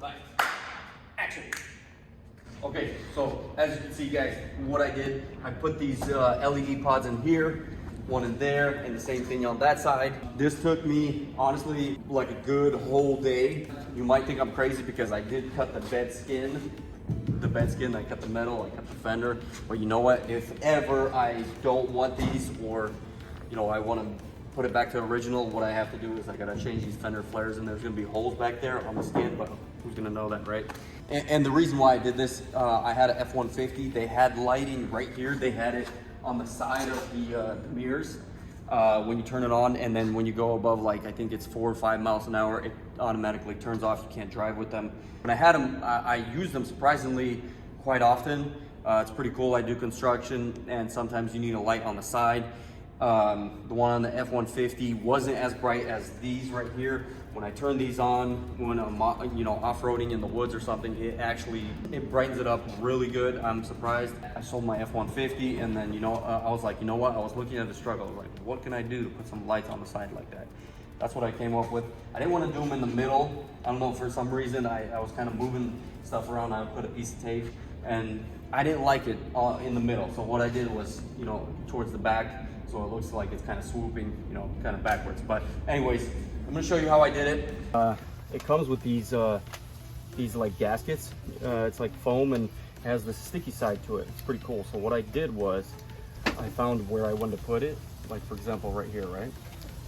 lights, action. Okay, so as you can see guys, what I did, I put these LED pods in here, one in there, and the same thing on that side. This took me, honestly, like a good whole day. You might think I'm crazy because I did cut the bed skin, I cut the metal, I cut the fender. But you know what, if ever I don't want these, or you know, I want to put it back to original, what I have to do is I gotta change these fender flares, and there's gonna be holes back there on the skin, but who's gonna know that, right? And the reason why I did this, I had an F-150. They had lighting right here. They had it on the side of the mirrors when you turn it on, and then when you go above, like, I think it's 4 or 5 miles an hour, it automatically turns off. You can't drive with them. When I had them, I used them surprisingly quite often. It's pretty cool. I do construction, and sometimes you need a light on the side. The one on the F-150 wasn't as bright as these right here. When I turn these on, when I'm off-roading in the woods or something, it brightens it up really good. I'm surprised. I sold my F-150, and then I was like, you know what? I was looking at the struggle. I was like, what can I do to put some lights on the side like that? That's what I came up with. I didn't want to do them in the middle. I don't know, for some reason I was kind of moving stuff around. I put a piece of tape, and I didn't like it in the middle. So what I did was, towards the back, so it looks like it's kind of swooping, kind of backwards. But anyways, I'm gonna show you how I did it. It comes with these like gaskets. It's like foam and has the sticky side to it. It's pretty cool. So what I did was I found where I wanted to put it. Like, for example, right here, right?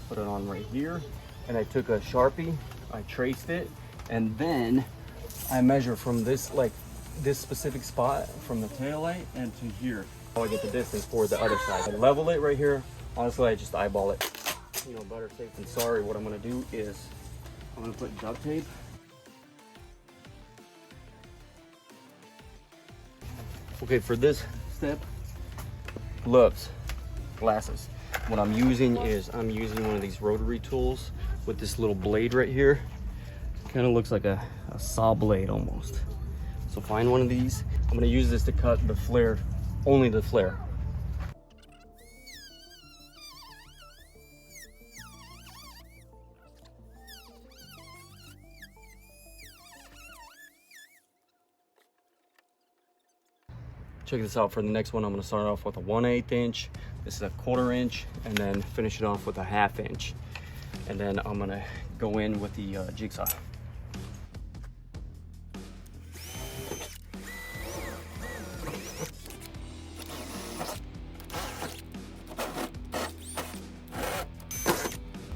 Put it on right here. And I took a Sharpie, I traced it, and then I measure from this specific spot from the tail light and to here. I get the distance for the other side. I level it right here. Honestly, I just eyeball it. Better safe than sorry. What I'm gonna do is I'm gonna put duct tape. Okay, for this step, gloves, glasses. What I'm using is one of these rotary tools with this little blade right here. Kind of looks like a saw blade almost. So find one of these. I'm gonna use this to cut the flare, only the flare. Check this out. For the next one, I'm going to start off with a 1/8 inch. This is a 1/4 inch, and then finish it off with a 1/2 inch. And then I'm going to go in with the jigsaw.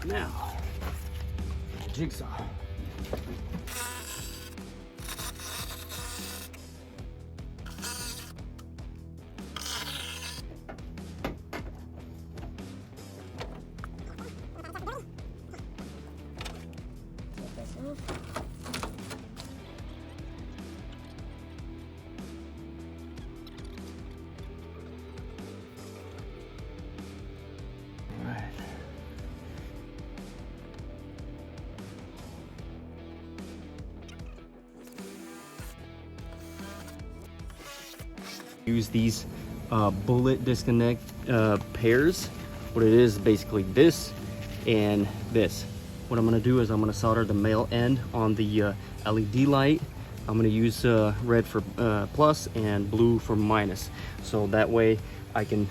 Now, the jigsaw. Use these bullet disconnect pairs. What it is basically this and this. What I'm gonna do is I'm gonna solder the male end on the LED light. I'm gonna use red for plus and blue for minus. So that way I can,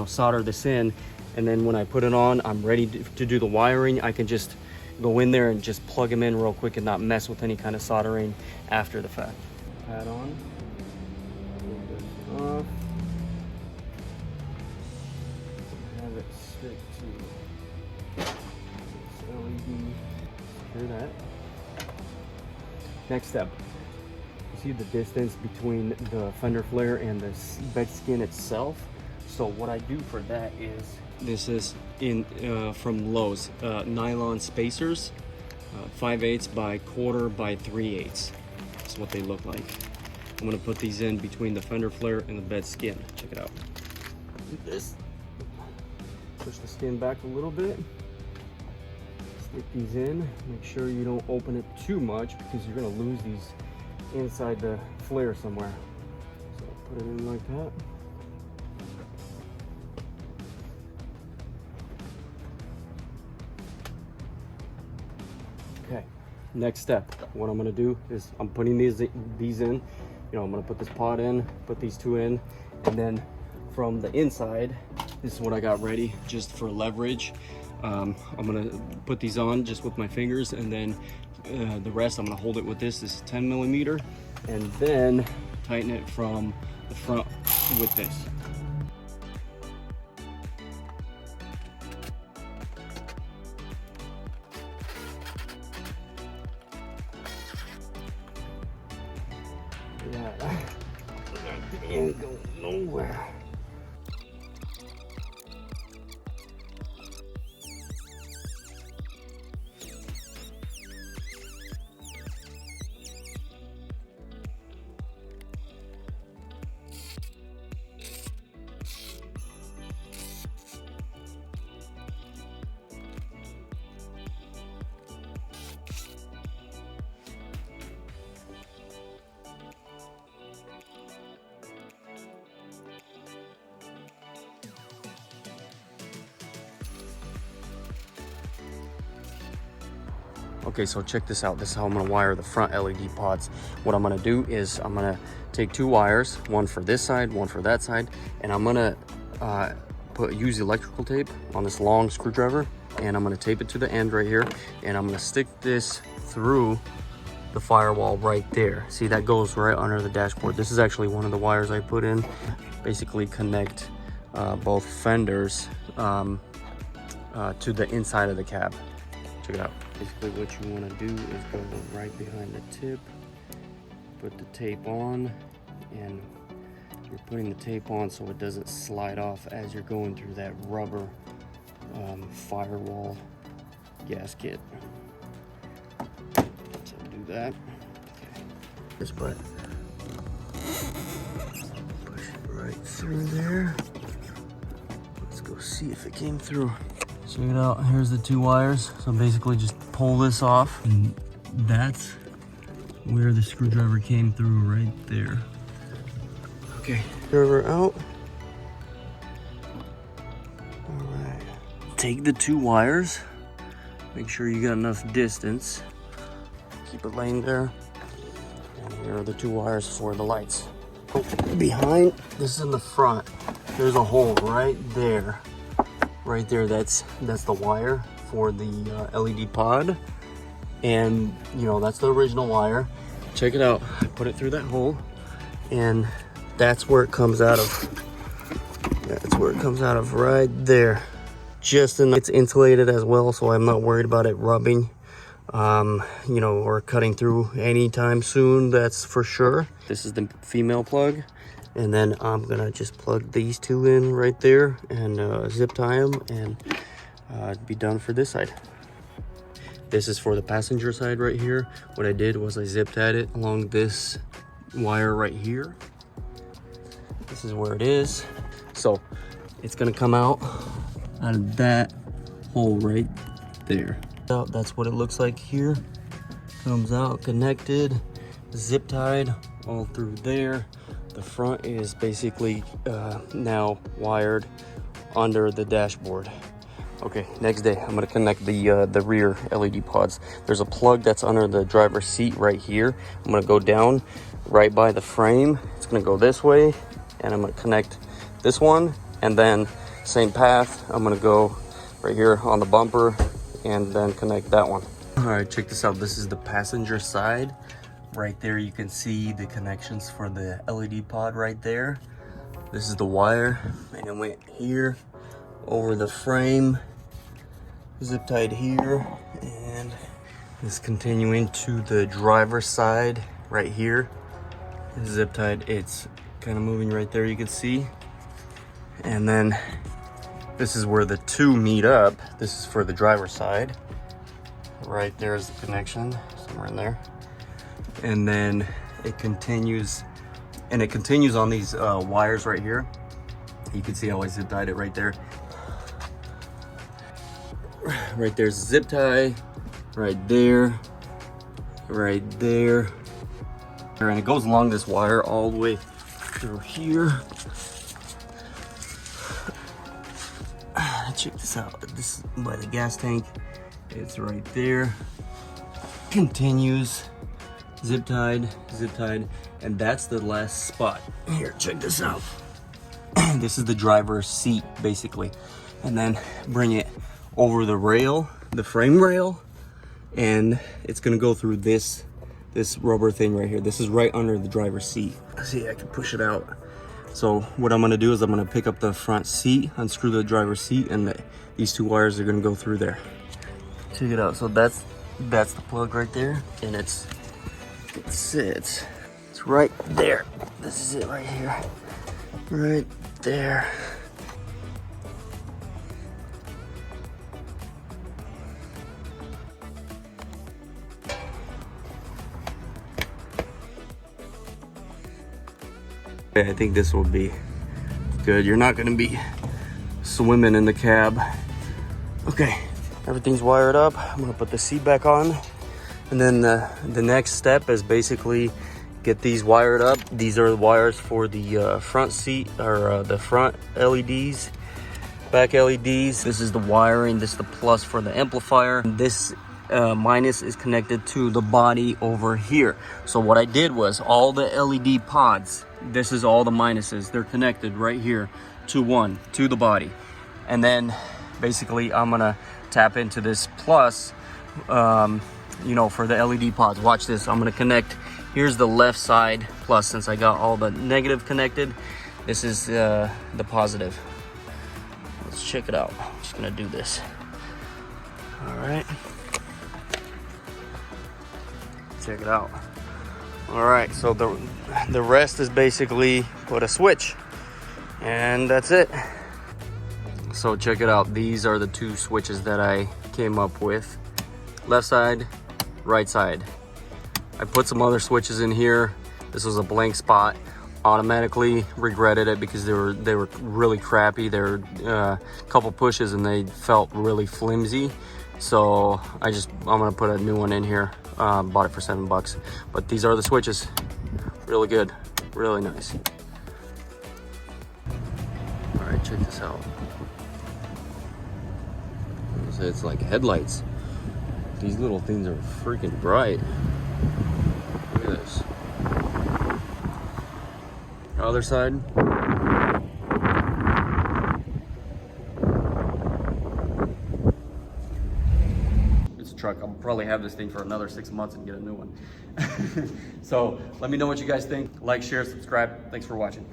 solder this in, and then when I put it on, I'm ready to do the wiring. I can just go in there and just plug them in real quick and not mess with any kind of soldering after the fact. Pad on. Off. Have it stick to this LED. Secure that. Next step. You see the distance between the fender flare and the bed skin itself. So what I do for that is, this is from Lowe's, nylon spacers, 5/8 by 1/4 by 3/8. That's what they look like. I'm gonna put these in between the fender flare and the bed skin. Check it out. Do this. Push the skin back a little bit. Stick these in. Make sure you don't open it too much because you're gonna lose these inside the flare somewhere. So put it in like that. Okay. next step, what I'm gonna do is I'm putting these in. You know, I'm gonna put this pod in, put these two in, and then from the inside, this is what I got ready just for leverage. I'm gonna put these on just with my fingers, and then the rest I'm gonna hold it with this. This is 10 millimeter, and then tighten it from the front with this. Yeah, that ain't going nowhere. Okay, so check this out. This is how I'm gonna wire the front LED pods. What I'm gonna do is I'm gonna take two wires, one for this side, one for that side, and I'm gonna use electrical tape on this long screwdriver, and I'm gonna tape it to the end right here, and I'm gonna stick this through the firewall right there. See, that goes right under the dashboard. This is actually one of the wires I put in. Basically connect both fenders to the inside of the cab. Check it out. Basically what you want to do is go right behind the tip, put the tape on, and you're putting the tape on so it doesn't slide off as you're going through that rubber firewall gasket. So do that. Okay. This butt. Push it right through there. Let's go see if it came through. Check it out, here's the two wires. So basically just pull this off, and that's where the screwdriver came through, right there. Okay, screwdriver out. All right. Take the two wires, make sure you got enough distance. Keep it laying there. And here are the two wires for the lights. Oh, behind, this is in the front. There's a hole right there. Right there, that's the wire for the LED pod, and you know, that's the original wire. Check it out, I put it through that hole, and that's where it comes out of. That's where it comes out of, right there. Just enough. It's insulated as well, so I'm not worried about it rubbing, you know, or cutting through anytime soon, that's for sure. This is the female plug. And then I'm gonna just plug these two in right there and zip tie them, and be done for this side. This is for the passenger side right here. What I did was I zip tied it along this wire right here. This is where it is. So it's gonna come out of that hole right there. So that's what it looks like here. Comes out connected, zip tied all through there. The front is basically now wired under the dashboard. Okay, next day I'm gonna connect the rear LED pods. There's a plug that's under the driver's seat right here. I'm gonna go down right by the frame. It's gonna go this way, and I'm gonna connect this one, and then same path, I'm gonna go right here on the bumper and then connect that one. All right, check this out. This is the passenger side. Right there, you can see the connections for the LED pod right there. This is the wire, and it went here over the frame, zip tied here, and it's continuing to the driver's side right here. Zip tied, it's kind of moving right there, you can see. And then this is where the two meet up. This is for the driver's side. Right there is the connection, somewhere in there. And then it continues, and it continues on these wires right here. You can see how I zip tied it right there. Right there's a zip tie, right there, right there. And it goes along this wire all the way through here. Check this out. This is by the gas tank. It's right there. continues zip tied, and that's the last spot. Here, check this out. This is the driver's seat, basically. And then bring it over the rail, the frame rail, and it's gonna go through this rubber thing right here. This is right under the driver's seat. See, I can push it out. So what I'm gonna do is I'm gonna pick up the front seat, unscrew the driver's seat, and these two wires are gonna go through there. Check it out. So that's the plug right there, and it's right there. This is it right here, right there. I think this will be good. You're not gonna be swimming in the cab. Okay, everything's wired up. I'm gonna put the seat back on. And then the next step is basically get these wired up. These are the wires for the front seat, or the front LEDs, back LEDs. This is the wiring. This is the plus for the amplifier. This minus is connected to the body over here. So what I did was all the LED pods, this is all the minuses. They're connected right here to the body. And then basically I'm gonna tap into this plus, you know, for the LED pods. Watch this. I'm gonna connect. Here's the left side plus, since I got all the negative connected. This is the positive. Let's check it out. I'm just gonna do this. All right. Check it out. All right, so the rest is basically put a switch, and that's it. So check it out. These are the two switches that I came up with. Left side, right side. I put some other switches in here. This was a blank spot. Automatically regretted it because they were really crappy. They were a couple pushes and they felt really flimsy. So I'm gonna put a new one in here. Bought it for $7, but these are the switches. Really good, really nice. All right, check this out. It's like headlights. These little things are freaking bright. Look at this. Other side. Truck. I'll probably have this thing for another 6 months and get a new one. So let me know what you guys think. Like, share, subscribe. Thanks for watching.